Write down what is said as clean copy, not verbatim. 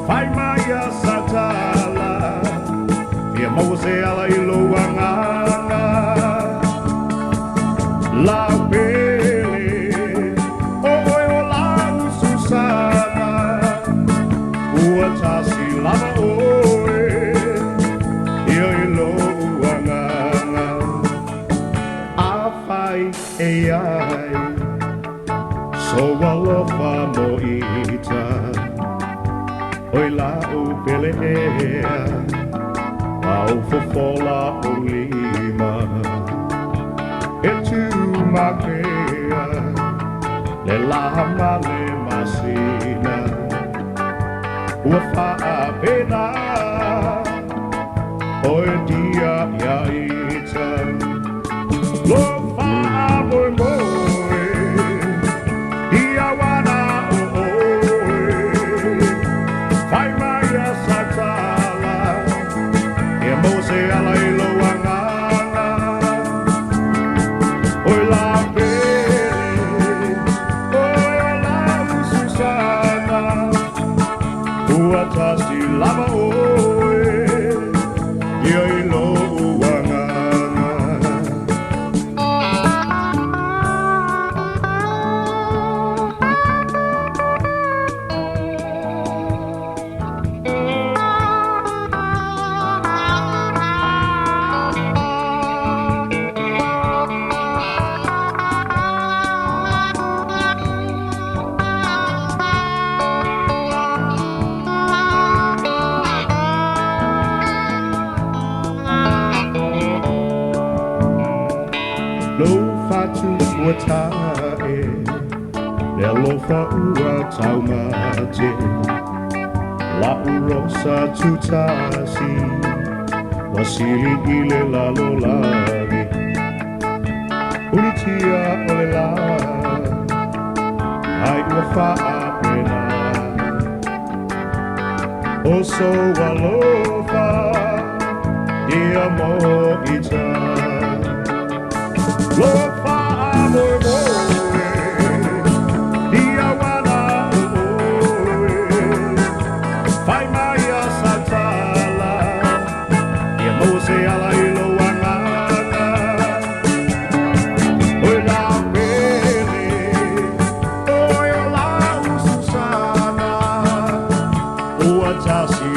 Fai Maya Satala, e Mose ala iloanganga, la pele, oi o la Susana, ua tasi lava oe, e iloanganga, a fai e ai, so loufaamoemoe. Oi la o pelea, au fofola o lima, e tu makea, le la male masina, ua faa pena, oi dia ia ita, loufaamoemoe, ia wana o Fai Maya Satala, e Mose ala iloanganga, oi la pele, oi o la Susana, ua tasi lava oe, ia iloanganga. Loufatu ua tae, le alofa ua taumate, la urosa tutasi, wasili ile lalolani, unitia ole la, ai ua faa pena, oso alofa, ia mo ita. Loufaamoemoe, ia wana oe, Fai Maya Satala, ia Mose ala iloanganga, oi la pele, oi o la Susana, ua tasi